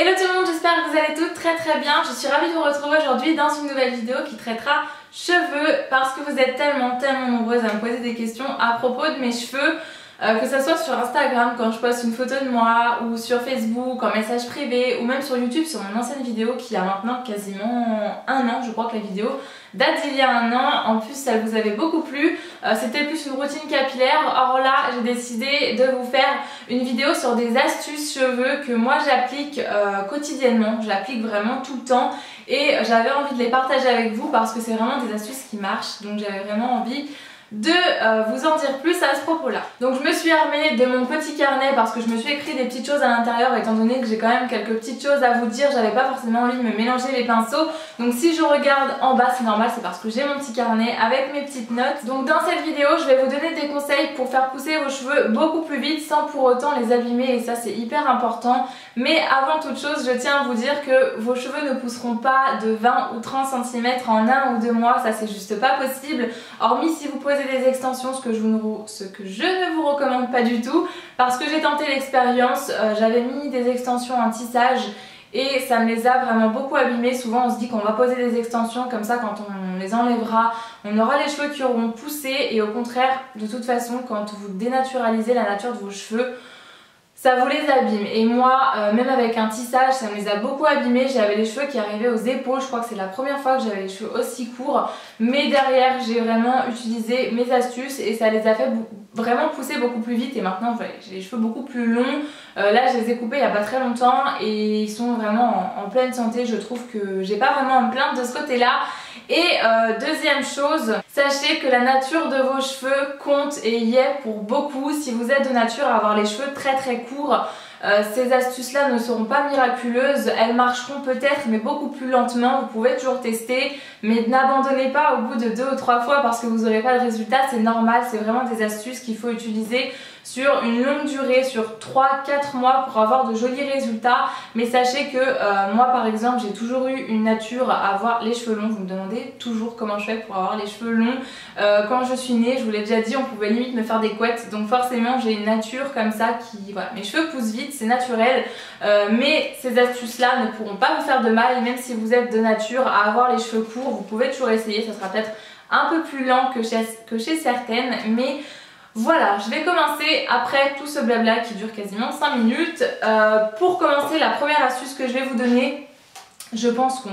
Hello tout le monde, j'espère que vous allez toutes très bien. Je suis ravie de vous retrouver aujourd'hui dans une nouvelle vidéo qui traitera cheveux parce que vous êtes tellement nombreuses à me poser des questions à propos de mes cheveux. Que ça soit sur Instagram quand je poste une photo de moi ou sur Facebook en message privé ou même sur YouTube sur mon ancienne vidéo qui a maintenant quasiment un an. Je crois que la vidéo date d'il y a un an. En plus ça vous avait beaucoup plu. C'était plus une routine capillaire. Or là j'ai décidé de vous faire une vidéo sur des astuces cheveux que moi j'applique quotidiennement. J'applique vraiment tout le temps et j'avais envie de les partager avec vous parce que c'est vraiment des astuces qui marchent. Donc j'avais vraiment envie de vous en dire plus à ce propos là. Donc je me suis armée de mon petit carnet parce que je me suis écrit des petites choses à l'intérieur étant donné que j'ai quand même quelques petites choses à vous dire. J'avais pas forcément envie de me mélanger les pinceaux. Donc si je regarde en bas c'est normal, c'est parce que j'ai mon petit carnet avec mes petites notes. Donc dans cette vidéo je vais vous donner des conseils pour faire pousser vos cheveux beaucoup plus vite sans pour autant les abîmer et ça c'est hyper important. Mais avant toute chose je tiens à vous dire que vos cheveux ne pousseront pas de 20 ou 30 cm en 1 ou 2 mois. Ça c'est juste pas possible. Hormis si vous posez des extensions, ce que je ne vous recommande pas du tout parce que j'ai tenté l'expérience, j'avais mis des extensions en tissage et ça me les a vraiment beaucoup abîmés. Souvent on se dit qu'on va poser des extensions comme ça, quand on les enlèvera on aura les cheveux qui auront poussé et au contraire de toute façon quand vous dénaturalisez la nature de vos cheveux ça vous les abîme. Et moi, même avec un tissage, ça me les a beaucoup abîmés. J'avais les cheveux qui arrivaient aux épaules. Je crois que c'est la première fois que j'avais les cheveux aussi courts. Mais derrière, j'ai vraiment utilisé mes astuces et ça les a fait vraiment pousser beaucoup plus vite. Et maintenant, j'ai les cheveux beaucoup plus longs. Là, je les ai coupés il n'y a pas très longtemps et ils sont vraiment en pleine santé. Je trouve que j'ai pas vraiment à me plaindre de ce côté-là. Et deuxième chose, sachez que la nature de vos cheveux compte et y est pour beaucoup. Si vous êtes de nature à avoir les cheveux très courts, ces astuces là ne seront pas miraculeuses, elles marcheront peut-être mais beaucoup plus lentement. Vous pouvez toujours tester mais n'abandonnez pas au bout de 2 ou 3 fois parce que vous n'aurez pas de résultat, c'est normal. C'est vraiment des astuces qu'il faut utiliser sur une longue durée, sur 3-4 mois pour avoir de jolis résultats. Mais sachez que moi par exemple j'ai toujours eu une nature à avoir les cheveux longs. Vous me demandez toujours comment je fais pour avoir les cheveux longs. Quand je suis née, je vous l'ai déjà dit, on pouvait limite me faire des couettes. Donc forcément j'ai une nature comme ça qui... Voilà, mes cheveux poussent vite, c'est naturel. Mais ces astuces là ne pourront pas vous faire de mal. Et même si vous êtes de nature à avoir les cheveux courts, vous pouvez toujours essayer. Ça sera peut-être un peu plus lent que chez certaines. Mais voilà, je vais commencer après tout ce blabla qui dure quasiment 5 minutes. Pour commencer, la première astuce que je vais vous donner, je pense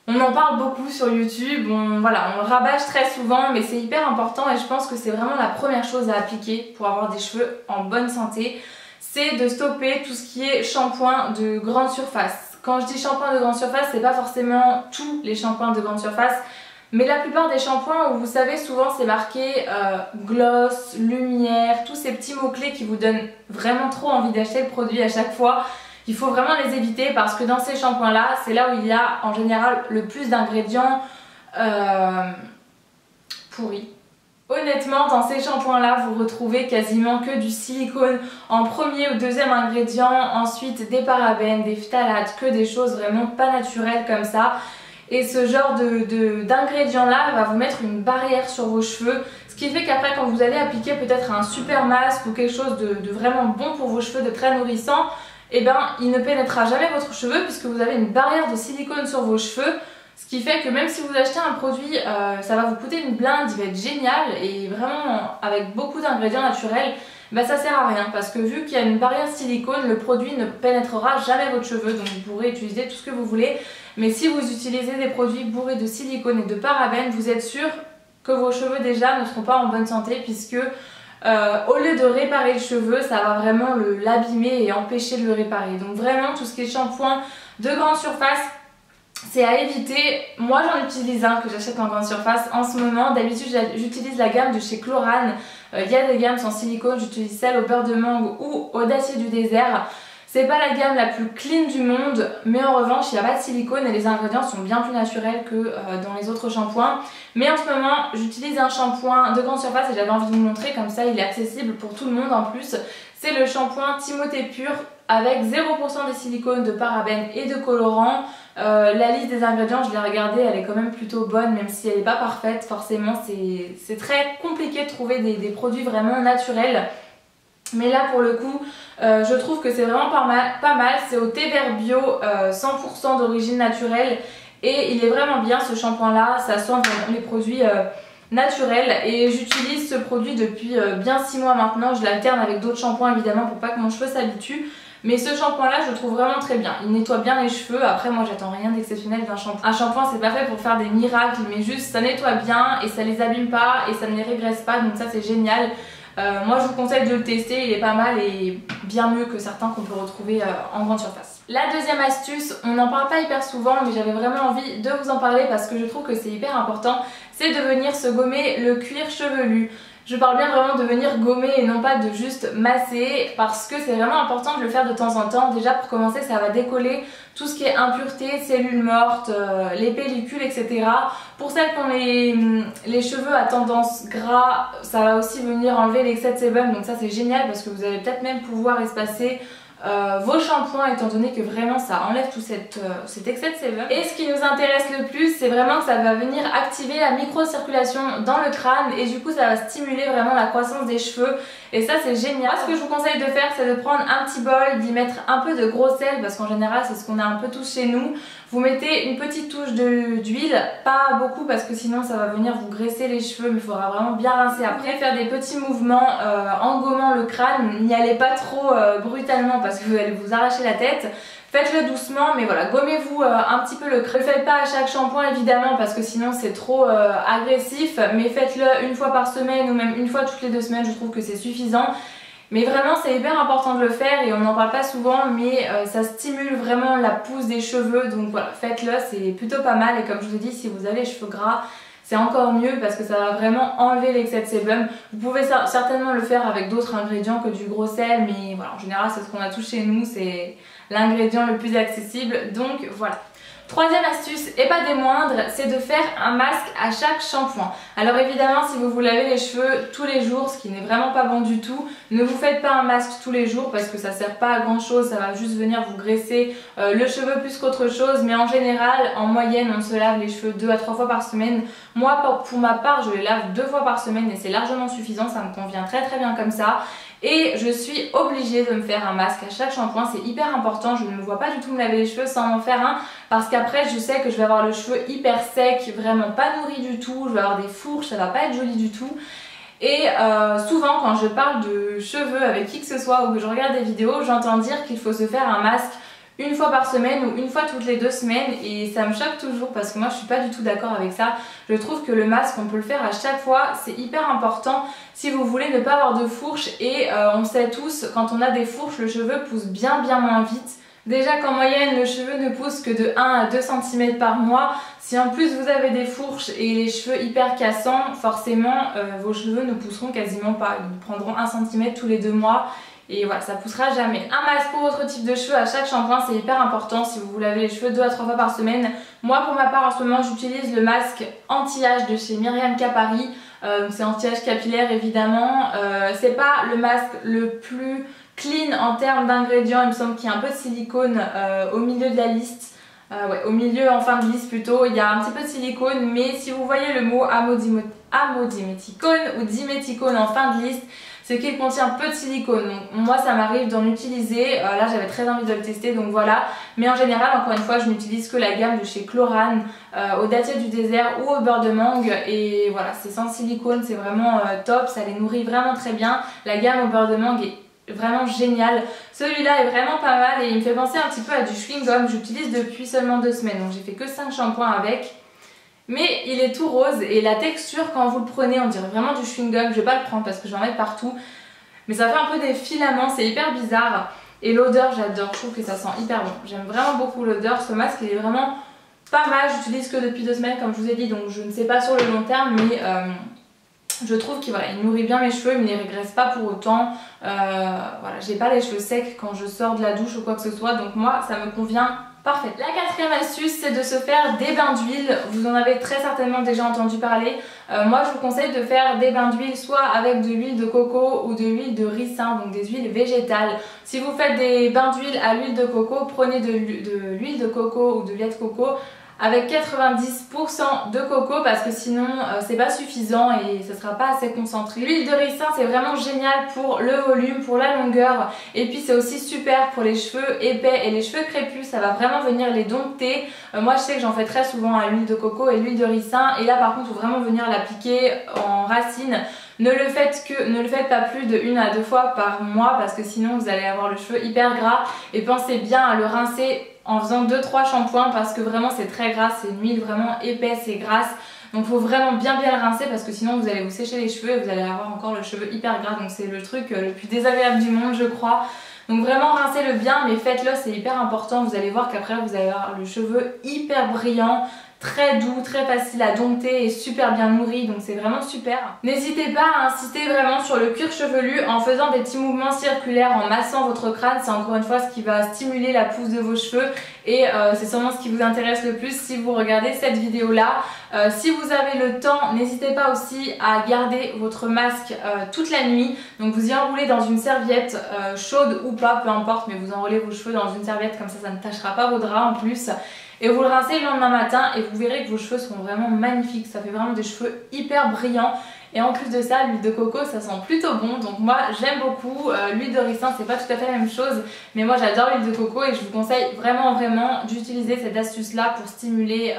on en parle beaucoup sur YouTube, voilà, on le rabâche très souvent, mais c'est hyper important et je pense que c'est vraiment la première chose à appliquer pour avoir des cheveux en bonne santé. C'est de stopper tout ce qui est shampoing de grande surface. Quand je dis shampoing de grande surface, c'est pas forcément tous les shampoings de grande surface. Mais la plupart des shampoings où vous savez souvent c'est marqué gloss, lumière, tous ces petits mots-clés qui vous donnent vraiment trop envie d'acheter le produit à chaque fois, il faut vraiment les éviter parce que dans ces shampoings là, c'est là où il y a en général le plus d'ingrédients pourris. Honnêtement, dans ces shampoings là, vous retrouvez quasiment que du silicone en premier ou deuxième ingrédient, ensuite des parabènes, des phtalates, que des choses vraiment pas naturelles comme ça. Et ce genre d'ingrédients là va vous mettre une barrière sur vos cheveux. Ce qui fait qu'après quand vous allez appliquer peut-être un super masque ou quelque chose de vraiment bon pour vos cheveux, de très nourrissant, et ben il ne pénétrera jamais votre cheveu puisque vous avez une barrière de silicone sur vos cheveux. Ce qui fait que même si vous achetez un produit, ça va vous coûter une blinde, il va être génial et vraiment avec beaucoup d'ingrédients naturels, bah ça sert à rien parce que vu qu'il y a une barrière silicone, le produit ne pénétrera jamais votre cheveu, donc vous pourrez utiliser tout ce que vous voulez. Mais si vous utilisez des produits bourrés de silicone et de parabènes, vous êtes sûr que vos cheveux déjà ne seront pas en bonne santé puisque au lieu de réparer le cheveu, ça va vraiment l'abîmer et empêcher de le réparer. Donc vraiment tout ce qui est shampoing de grande surface, c'est à éviter. Moi j'en utilise un que j'achète en grande surface en ce moment. D'habitude j'utilise la gamme de chez Chlorane. Il y a des gammes sans silicone, j'utilise celle au beurre de mangue ou au dacier du désert. C'est pas la gamme la plus clean du monde, mais en revanche il n'y a pas de silicone et les ingrédients sont bien plus naturels que dans les autres shampoings. Mais en ce moment j'utilise un shampoing de grande surface et j'avais envie de vous montrer, comme ça il est accessible pour tout le monde en plus. C'est le shampoing Timothée Pur avec 0% de silicone, de parabènes et de colorants. La liste des ingrédients, je l'ai regardée, elle est quand même plutôt bonne, même si elle n'est pas parfaite. Forcément, c'est très compliqué de trouver des produits vraiment naturels. Mais là pour le coup je trouve que c'est vraiment pas mal. C'est au thé vert bio 100% d'origine naturelle et il est vraiment bien ce shampoing là, ça sent vraiment les produits naturels et j'utilise ce produit depuis bien 6 mois maintenant. Je l'alterne avec d'autres shampoings évidemment pour pas que mon cheveu s'habitue. Mais ce shampoing là je le trouve vraiment très bien, il nettoie bien les cheveux. Après moi j'attends rien d'exceptionnel d'un shampoing. Un shampoing c'est pas fait pour faire des miracles, mais juste ça nettoie bien et ça les abîme pas et ça ne les régresse pas, donc ça c'est génial. Moi je vous conseille de le tester, il est pas mal et bien mieux que certains qu'on peut retrouver en grande surface. La deuxième astuce, on n'en parle pas hyper souvent mais j'avais vraiment envie de vous en parler parce que je trouve que c'est hyper important, c'est de venir se gommer le cuir chevelu. Je parle bien vraiment de venir gommer et non pas de juste masser parce que c'est vraiment important de le faire de temps en temps. Déjà pour commencer ça va décoller tout ce qui est impureté, cellules mortes, les pellicules etc. Pour celles qui ont les cheveux à tendance gras, ça va aussi venir enlever l'excès de sébum, donc ça c'est génial parce que vous allez peut-être même pouvoir espacer vos shampoings étant donné que vraiment ça enlève tout cet excès de sébum. Et ce qui nous intéresse le plus c'est vraiment que ça va venir activer la microcirculation dans le crâne et du coup ça va stimuler vraiment la croissance des cheveux et ça c'est génial. Ce que je vous conseille de faire c'est de prendre un petit bol, d'y mettre un peu de gros sel parce qu'en général c'est ce qu'on a un peu tous chez nous. Vous mettez une petite touche d'huile, pas beaucoup parce que sinon ça va venir vous graisser les cheveux, mais il faudra vraiment bien rincer après. Faire des petits mouvements en gommant le crâne, n'y allez pas trop brutalement parce que vous allez vous arracher la tête. Faites-le doucement, mais voilà, gommez-vous un petit peu le crâne. Ne le faites pas à chaque shampoing évidemment parce que sinon c'est trop agressif, mais faites-le une fois par semaine ou même une fois toutes les 2 semaines, je trouve que c'est suffisant. Mais vraiment c'est hyper important de le faire et on n'en parle pas souvent mais ça stimule vraiment la pousse des cheveux, donc voilà, faites-le, c'est plutôt pas mal. Et comme je vous ai dit, si vous avez les cheveux gras c'est encore mieux parce que ça va vraiment enlever l'excès de sébum. Vous pouvez certainement le faire avec d'autres ingrédients que du gros sel, mais voilà, en général c'est ce qu'on a tous chez nous, c'est l'ingrédient le plus accessible, donc voilà. Troisième astuce, et pas des moindres, c'est de faire un masque à chaque shampoing. Alors évidemment si vous vous lavez les cheveux tous les jours, ce qui n'est vraiment pas bon du tout, ne vous faites pas un masque tous les jours parce que ça sert pas à grand chose, ça va juste venir vous graisser le cheveu plus qu'autre chose. Mais en général, en moyenne, on se lave les cheveux 2 à 3 fois par semaine. Moi pour ma part, je les lave 2 fois par semaine et c'est largement suffisant, ça me convient très très bien comme ça. Et je suis obligée de me faire un masque à chaque shampoing, c'est hyper important. Je ne me vois pas du tout me laver les cheveux sans en faire un parce qu'après je sais que je vais avoir le cheveu hyper sec, vraiment pas nourri du tout, je vais avoir des fourches, ça va pas être joli du tout. Et souvent quand je parle de cheveux avec qui que ce soit ou que je regarde des vidéos, j'entends dire qu'il faut se faire un masque une fois par semaine ou une fois toutes les 2 semaines et ça me choque toujours parce que moi je suis pas du tout d'accord avec ça. Je trouve que le masque on peut le faire à chaque fois, c'est hyper important si vous voulez ne pas avoir de fourches et on sait tous quand on a des fourches le cheveu pousse bien moins vite. Déjà qu'en moyenne le cheveu ne pousse que de 1 à 2 cm par mois, si en plus vous avez des fourches et les cheveux hyper cassants, forcément vos cheveux ne pousseront quasiment pas, ils prendront 1 cm tous les 2 mois. Et voilà, ça poussera jamais. Un masque pour votre type de cheveux à chaque shampoing, c'est hyper important si vous vous lavez les cheveux 2 à 3 fois par semaine. Moi pour ma part en ce moment j'utilise le masque anti-âge de chez Myriam Capari. C'est anti-âge capillaire évidemment. C'est pas le masque le plus clean en termes d'ingrédients, il me semble qu'il y a un peu de silicone au milieu de la liste. Ouais, au milieu en fin de liste plutôt, il y a un petit peu de silicone, mais si vous voyez le mot amodiméticone ou diméticone en fin de liste, c'est qu'il contient peu de silicone. Donc moi ça m'arrive d'en utiliser, là j'avais très envie de le tester donc voilà. Mais en général encore une fois je n'utilise que la gamme de chez Chlorane, au dattier du désert ou au beurre de mangue. Et voilà, c'est sans silicone, c'est vraiment top, ça les nourrit vraiment très bien. La gamme au beurre de mangue est vraiment génial. Celui-là est vraiment pas mal et il me fait penser un petit peu à du chewing-gum. J'utilise depuis seulement 2 semaines donc j'ai fait que 5 shampoings avec. Mais il est tout rose et la texture quand vous le prenez on dirait vraiment du chewing-gum. Je vais pas le prendre parce que j'en mets partout. Mais ça fait un peu des filaments, c'est hyper bizarre. Et l'odeur j'adore, je trouve que ça sent hyper bon. J'aime vraiment beaucoup l'odeur, ce masque il est vraiment pas mal. J'utilise que depuis 2 semaines comme je vous ai dit donc je ne sais pas sur le long terme. Mais je trouve qu'il voilà, nourrit bien mes cheveux, il ne les régresse pas pour autant. Voilà, j'ai pas les cheveux secs quand je sors de la douche ou quoi que ce soit. Donc moi ça me convient. Parfait. La 4e astuce c'est de se faire des bains d'huile. Vous en avez très certainement déjà entendu parler. Moi je vous conseille de faire des bains d'huile soit avec de l'huile de coco ou de l'huile de ricin, donc des huiles végétales. Si vous faites des bains d'huile à l'huile de coco, prenez de l'huile de coco ou de lait de coco avec 90% de coco parce que sinon c'est pas suffisant et ça sera pas assez concentré. L'huile de ricin c'est vraiment génial pour le volume, pour la longueur et puis c'est aussi super pour les cheveux épais et les cheveux crépus, ça va vraiment venir les dompter. Moi je sais que j'en fais très souvent à l'huile de coco et l'huile de ricin et là par contre il faut vraiment venir l'appliquer en racine. Ne le faites pas plus de 1 à 2 fois par mois parce que sinon vous allez avoir le cheveu hyper gras et pensez bien à le rincer en faisant 2-3 shampoings parce que vraiment c'est très gras, c'est une huile vraiment épaisse et grasse. Donc il faut vraiment bien le rincer parce que sinon vous allez vous sécher les cheveux et vous allez avoir encore le cheveu hyper gras. Donc c'est le truc le plus désagréable du monde je crois. Donc vraiment rincez-le bien mais faites-le, c'est hyper important. Vous allez voir qu'après vous allez avoir le cheveu hyper brillant, très doux, très facile à dompter et super bien nourri, donc c'est vraiment super. N'hésitez pas à insister vraiment sur le cuir chevelu en faisant des petits mouvements circulaires, en massant votre crâne, c'est encore une fois ce qui va stimuler la pousse de vos cheveux et c'est sûrement ce qui vous intéresse le plus si vous regardez cette vidéo là. Si vous avez le temps, n'hésitez pas aussi à garder votre masque toute la nuit, donc vous y enroulez dans une serviette chaude ou pas, peu importe, mais vous enroulez vos cheveux dans une serviette comme ça ne tachera pas vos draps en plus. Et vous le rincez le lendemain matin et vous verrez que vos cheveux seront vraiment magnifiques. Ça fait vraiment des cheveux hyper brillants. Et en plus de ça, l'huile de coco ça sent plutôt bon. Donc moi j'aime beaucoup. L'huile de ricin c'est pas tout à fait la même chose. Mais moi j'adore l'huile de coco et je vous conseille vraiment d'utiliser cette astuce là pour stimuler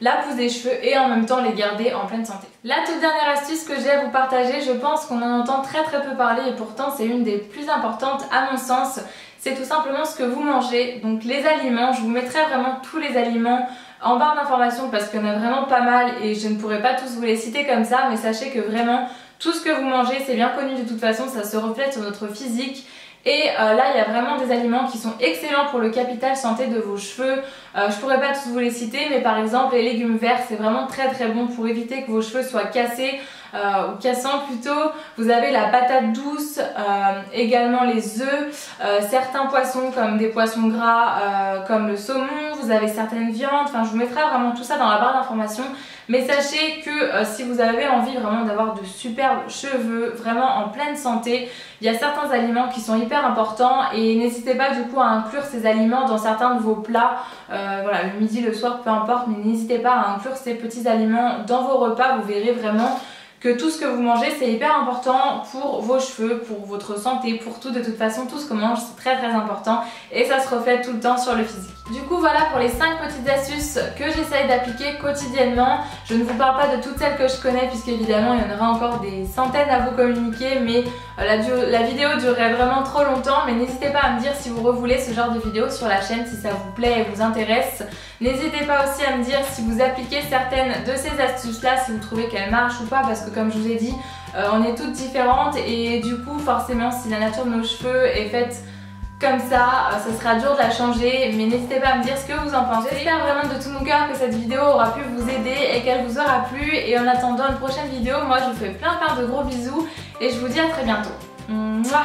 la pousse des cheveux et en même temps les garder en pleine santé. La toute dernière astuce que j'ai à vous partager, je pense qu'on en entend très peu parler et pourtant c'est une des plus importantes à mon sens. C'est tout simplement ce que vous mangez, donc les aliments. Je vous mettrai vraiment tous les aliments en barre d'informations parce qu'il y en a vraiment pas mal et je ne pourrai pas tous vous les citer comme ça, mais sachez que vraiment tout ce que vous mangez c'est bien connu de toute façon, ça se reflète sur notre physique. Et là il y a vraiment des aliments qui sont excellents pour le capital santé de vos cheveux. Je pourrais pas tous vous les citer mais par exemple les légumes verts c'est vraiment très bon pour éviter que vos cheveux soient cassés ou cassants plutôt. Vous avez la patate douce, également les œufs, certains poissons comme des poissons gras comme le saumon, vous avez certaines viandes, enfin je vous mettrai vraiment tout ça dans la barre d'informations. Mais sachez que si vous avez envie vraiment d'avoir de superbes cheveux, vraiment en pleine santé, il y a certains aliments qui sont hyper importants et n'hésitez pas du coup à inclure ces aliments dans certains de vos plats, voilà, le midi, le soir, peu importe, mais n'hésitez pas à inclure ces petits aliments dans vos repas, vous verrez vraiment que tout ce que vous mangez c'est hyper important pour vos cheveux, pour votre santé, pour tout. De toute façon tout ce qu'on mange c'est très important et ça se reflète tout le temps sur le physique. Du coup voilà pour les 5 petites astuces que j'essaye d'appliquer quotidiennement. Je ne vous parle pas de toutes celles que je connais puisqu'évidemment il y en aura encore des centaines à vous communiquer, mais la vidéo durerait vraiment trop longtemps. Mais n'hésitez pas à me dire si vous revoulez ce genre de vidéo sur la chaîne, si ça vous plaît et vous intéresse. N'hésitez pas aussi à me dire si vous appliquez certaines de ces astuces là, si vous trouvez qu'elles marchent ou pas, parce que comme je vous ai dit on est toutes différentes et du coup forcément si la nature de nos cheveux est faite comme ça sera dur de la changer, mais n'hésitez pas à me dire ce que vous en pensez. J'espère vraiment de tout mon cœur que cette vidéo aura pu vous aider et qu'elle vous aura plu, et en attendant une prochaine vidéo, moi je vous fais plein de gros bisous et je vous dis à très bientôt. Mouah.